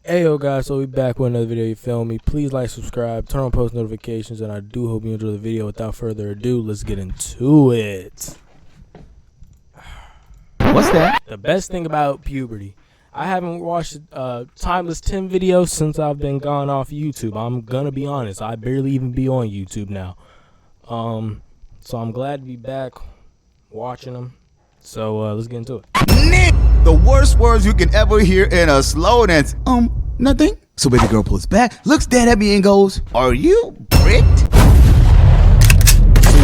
Hey yo guys, so we back with another video, you feel me? Please like, subscribe, turn on post notifications, and I do hope you enjoy the video. Without further ado, let's get into it. What's that? The best thing about puberty. I haven't watched Timeless Tim videos since I've been gone off YouTube. I'm gonna be honest, I barely even be on YouTube now. So I'm glad to be back watching them. So let's get into it. The worst words you can ever hear in a slow dance. Nothing. So baby girl pulls back, looks dead at me and goes, "Are you bricked?" See,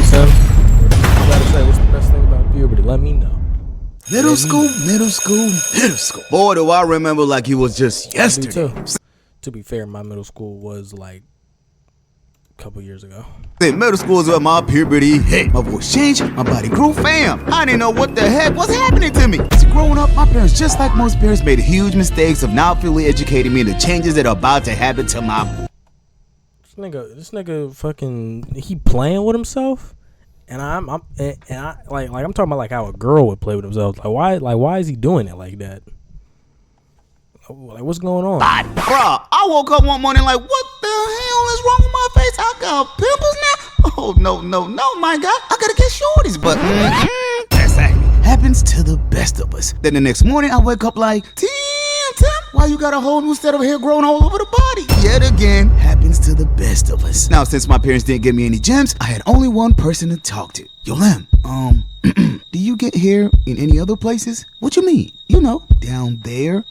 son, what you gotta say? What's the best thing about puberty? Let me know. Middle school. Boy, do I remember like it was just yesterday. To be fair, my middle school was like a couple years ago. Middle school is where my puberty hit. My voice changed, my body grew, fam. I didn't know what the heck was happening to me. So growing up, my parents, just like most parents, made huge mistakes of not fully educating me in the changes that are about to happen to my... This nigga fucking, he playing with himself? And I'm talking about like how a girl would play with himself. Why is he doing it like that? Like, what's going on? Bruh, I woke up one morning like, what the hell is wrong with my face? I got pimples now? Oh, no, my God. I gotta get shorties, but that's happens to the best of us. Then the next morning, I wake up like, Tim, why you got a whole new set of hair growing all over the body? Yet again, happens to the best of us. Now, since my parents didn't give me any gems, I had only one person to talk to. Yo, Lem, do you get hair in any other places? What you mean? You know, down there.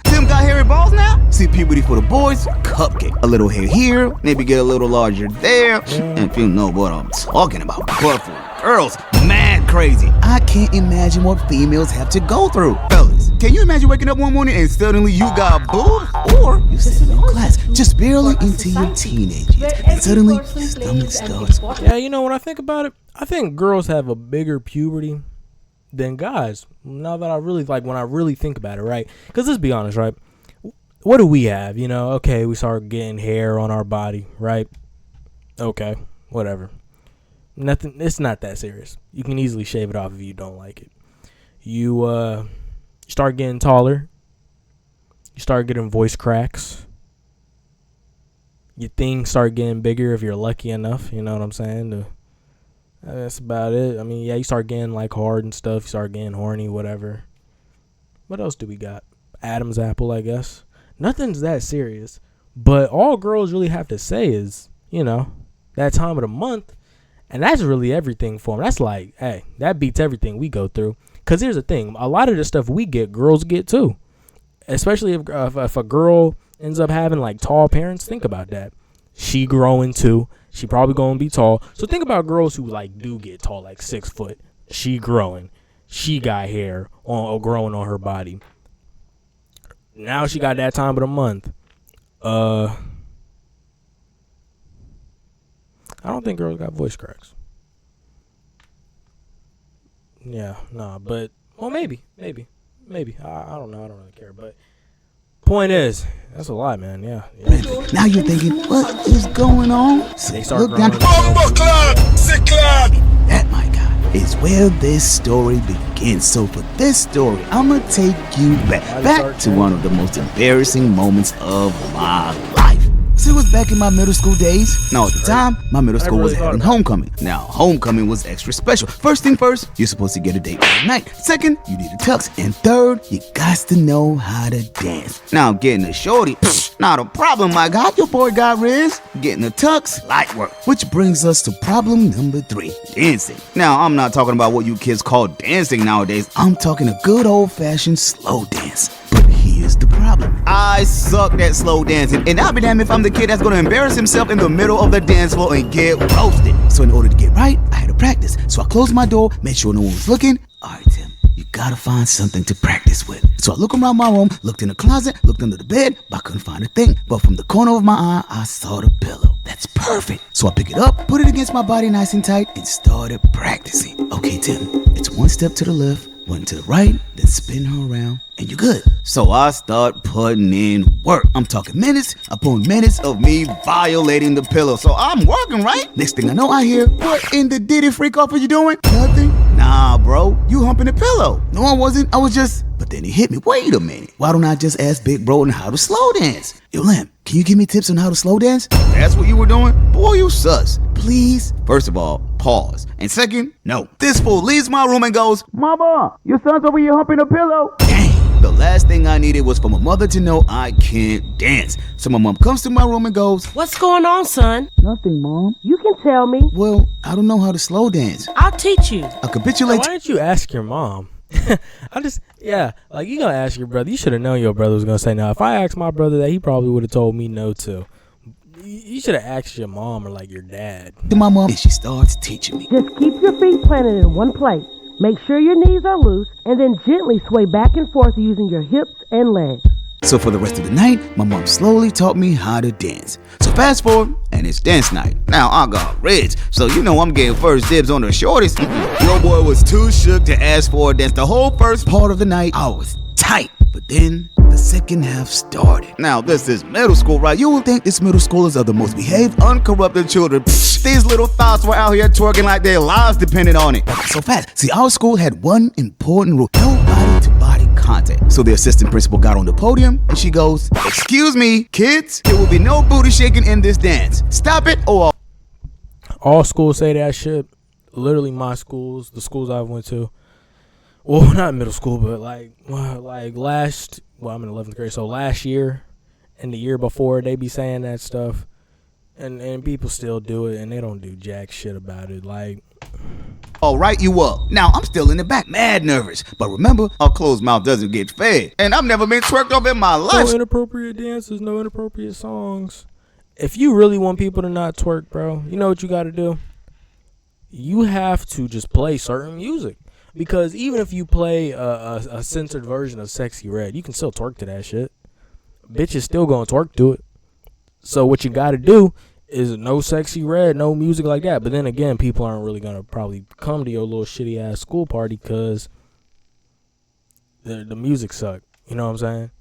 Tim got hairy balls now? See, puberty for the boys, cupcake. A little hair here, maybe get a little larger there. And if you know what I'm talking about. But for girls, mad crazy. I can't imagine what females have to go through. Fellas, can you imagine waking up one morning and suddenly you got boobs? Or you sit in class, just barely into your teenage years, and suddenly your stomach starts. Yeah, you know, when I think about it, I think girls have a bigger puberty than guys. Now that when I really think about it, right? Because let's be honest, right? What do we have? You know, okay, we start getting hair on our body, right? Okay, whatever. Nothing. It's not that serious. You can easily shave it off if you don't like it. You start getting taller. You start getting voice cracks. Your things start getting bigger if you're lucky enough. You know what I'm saying? That's about it. I mean, yeah, you start getting like hard and stuff. You start getting horny, whatever. What else do we got? Adam's apple, I guess. Nothing's that serious. But all girls really have to say is, you know, that time of the month. And that's really everything for them. That's like, hey, that beats everything we go through. Because here's the thing. A lot of the stuff we get, girls get too. Especially if a girl ends up having like tall parents. Think about that. She growing too. She probably gonna be tall. So think about girls who like do get tall, like 6 foot. She growing. She got hair growing on her body. Now she got that time of the month. I don't think girls got voice cracks. Yeah, nah, but well, maybe. I don't know. I don't really care, but. Point is, that's a lot, man. Yeah. Now you're thinking, what is going on? They start look down. That, my God, is where this story begins. So for this story, I'm gonna take you back to one of the most embarrassing moments of my life. So it was back in my middle school days. Now at the time, my middle school was having homecoming. Now homecoming was extra special. First thing first, you're supposed to get a date at night. Second, you need a tux. And third, you got to know how to dance. Now getting a shorty, not a problem, my God. Your boy got Riz. Getting a tux, light work. Which brings us to problem number 3, dancing. Now I'm not talking about what you kids call dancing nowadays. I'm talking a good old-fashioned slow dance. But here's the problem. I suck at slow dancing, and I'll be damned if I'm the kid that's gonna embarrass himself in the middle of the dance floor and get roasted. So in order to get right, I had to practice. So I closed my door, made sure no one was looking. Alright, Tim, you gotta find something to practice with. So I looked around my room, looked in the closet, looked under the bed, but I couldn't find a thing. But from the corner of my eye, I saw the pillow. That's perfect. So I picked it up, put it against my body nice and tight, and started practicing. Okay, Tim, it's one step to the left, one to the right, then spin her around, and you're good. So I start putting in work. I'm talking minutes upon minutes of me violating the pillow. So I'm working, right? Next thing I know, I hear, what in the Diddy freak off are you doing? Nothing. Nah, bro, you humping the pillow. No, I wasn't. I was just. But then he hit me. Wait a minute. Why don't I just ask Big Bro on how to slow dance? Yo, Lamb, can you give me tips on how to slow dance? That's what you were doing? Boy, you sus. Please. First of all, pause. And second, no. This fool leaves my room and goes, Mama, your son's over here humping a pillow. Dang. The last thing I needed was for my mother to know I can't dance. So my mom comes to my room and goes, What's going on, son? Nothing, Mom. You can tell me. Well, I don't know how to slow dance. I'll teach you. I capitulate. Why didn't you ask your mom? Like you gonna ask your brother. You should have known your brother was gonna say no. If I asked my brother that, he probably would have told me no too. You should have asked your mom or like your dad. To my mom, and she starts teaching me. Just keep your feet planted in one place. Make sure your knees are loose, and then gently sway back and forth using your hips and legs. So for the rest of the night, my mom slowly taught me how to dance. So fast forward, and it's dance night. Now I got rich, so you know I'm getting first dibs on the shortest. Your boy was too shook to ask for a dance. The whole first part of the night, I was tight. But then the second half started. Now this is middle school, right? You would think these middle schoolers are the most behaved, uncorrupted children. These little thoughts were out here twerking like their lives depended on it. So fast. See, our school had one important rule: no body-to-body contact. So the assistant principal got on the podium and she goes, "Excuse me, kids, there will be no booty shaking in this dance. Stop it or..." All schools say that shit. Literally, my schools, the schools I went to. Well, not middle school, but I'm in 11th grade, so last year and the year before, they be saying that stuff, and people still do it, and they don't do jack shit about it. Like, all right, you up. Now I'm still in the back, mad nervous. But remember, a closed mouth doesn't get fed, and I've never been twerked off in my life. No inappropriate dances, no inappropriate songs. If you really want people to not twerk, bro, you know what you got to do? You have to just play certain music. Because even if you play a censored version of Sexy Red, you can still twerk to that shit. Bitches still gonna twerk to it. So what you gotta do is no Sexy Red, no music like that. But then again, people aren't really gonna probably come to your little shitty ass school party because the music sucked. You know what I'm saying?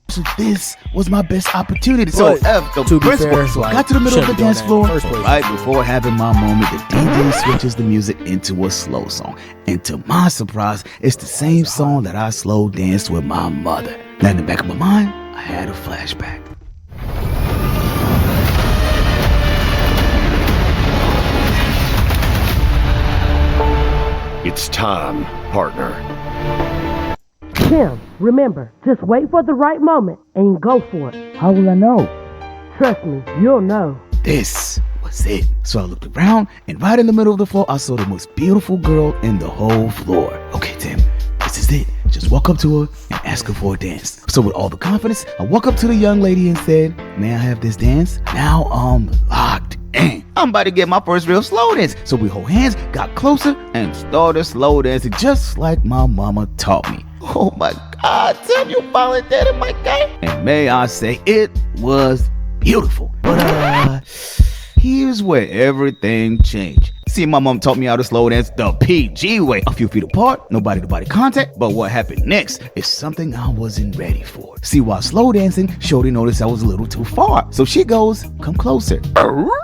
So this was my best opportunity. But, So to be principal, fair, so I like, got to the middle of the shouldn't dance do floor. that in the first place. Right before having my moment, the DJ switches the music into a slow song. And to my surprise, it's the same song that I slow danced with my mother. Now in the back of my mind, I had a flashback. It's time, partner. Tim, remember, just wait for the right moment and go for it. How will I know? Trust me, you'll know. This was it. So I looked around, and right in the middle of the floor, I saw the most beautiful girl in the whole floor. Okay, Tim, this is it. Just walk up to her and ask her for a dance. So with all the confidence, I walk up to the young lady and said, "May I have this dance?" Now I'm locked in. I'm about to get my first real slow dance. So we hold hands, got closer, and started slow dancing just like my mama taught me. Oh my God, Tim, you finally did it, my guy. And may I say, it was beautiful. But here's where everything changed. See, my mom taught me how to slow dance the PG way. A few feet apart, no body-to-body contact. But what happened next is something I wasn't ready for. See, while slow dancing, Shorty noticed I was a little too far. So she goes, "Come closer."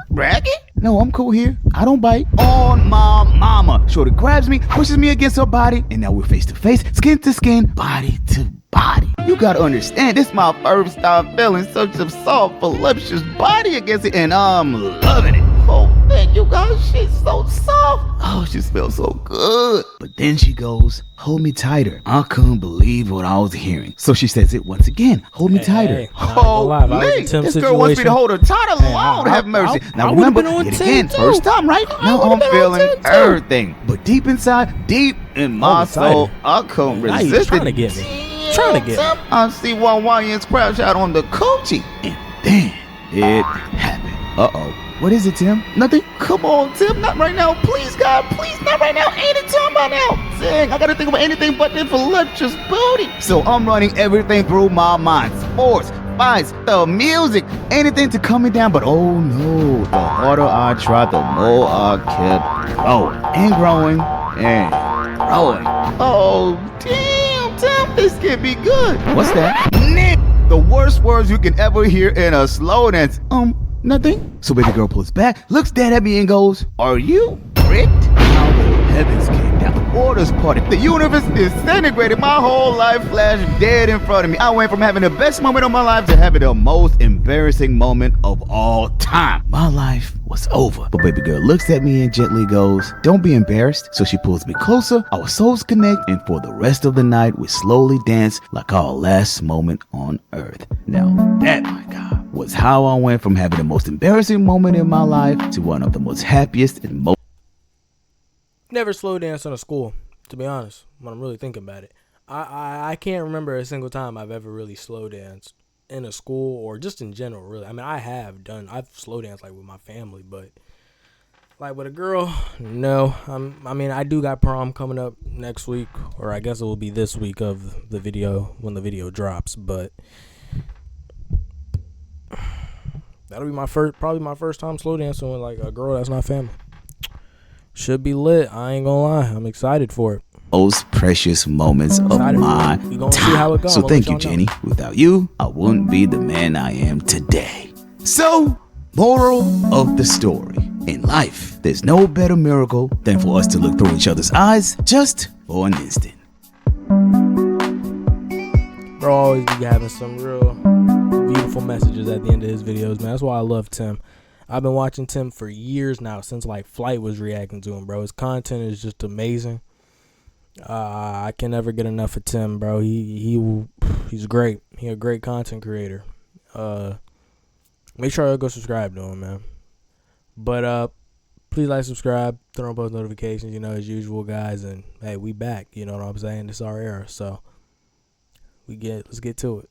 Raggy? No, I'm cool here. I don't bite. On my mama. Shorty grabs me, pushes me against her body, and now we're face to face, skin to skin, body to body. You gotta understand, this my first time feeling such a soft, voluptuous body against it, and I'm loving it. Oh, thank you guys, she's so soft. Oh, she smells so good. But then she goes, "Hold me tighter." I couldn't believe what I was hearing. So she says it once again, "Hold me tighter." Hey, This girl wants me to hold her tighter. Lord have mercy. Now remember, it again, first time, right? Now I'm feeling everything. But deep inside, deep in my soul, I couldn't Now you resist trying it. to get me. Trying to get me. I see one YNs crash out on the coochie. And then it happened. Uh-oh. What is it, Tim? Nothing? Come on, Tim. Not right now. Please, God. Please, not right now. Anytime by now. Dang, I gotta think about anything but this voluptuous booty. So I'm running everything through my mind. Sports, fights, the music, anything to calm me down. But oh no, the harder I tried, the more I kept growing and growing and growing. Oh, damn, Tim, this can't be good. What's that? Nick. The worst words you can ever hear in a slow dance. Nothing. So baby girl pulls back, looks dead at me and goes, "Are you bricked?" How the heavens came waters parted. The universe disintegrated. My whole life flashed dead in front of me. I went from having the best moment of my life to having the most embarrassing moment of all time. My life was over. But baby girl looks at me and gently goes, don't be embarrassed. So she pulls me closer, our souls connect, and for the rest of the night, we slowly dance like our last moment on earth. Now that, my God, was how I went from having the most embarrassing moment in my life to one of the most happiest and most... Never slow danced in a school, to be honest, when I'm really thinking about it. I can't remember a single time I've ever really slow danced in a school or just in general, really. I mean, I've slow danced like with my family, but like with a girl, no. I mean, I do got prom coming up next week, or I guess it will be this week of the video when the video drops, but that'll be probably my first time slow dancing with like a girl that's not family. Should be lit. I ain't gonna lie. I'm excited for it. Most precious moments of my time. See how it goes. So thank you, Jenny. Without you, I wouldn't be the man I am today. So, moral of the story. In life, there's no better miracle than for us to look through each other's eyes just for an instant. Bro always be having some real beautiful messages at the end of his videos, man. That's why I love Tim. I've been watching Tim for years now, since like Flight was reacting to him, bro. His content is just amazing. I can never get enough of Tim, bro. He's great. He a great content creator. Make sure you go subscribe to him, man. But please like, subscribe, turn on post notifications, you know, as usual, guys. And hey, we back. You know what I'm saying? This is our era, so let's get to it.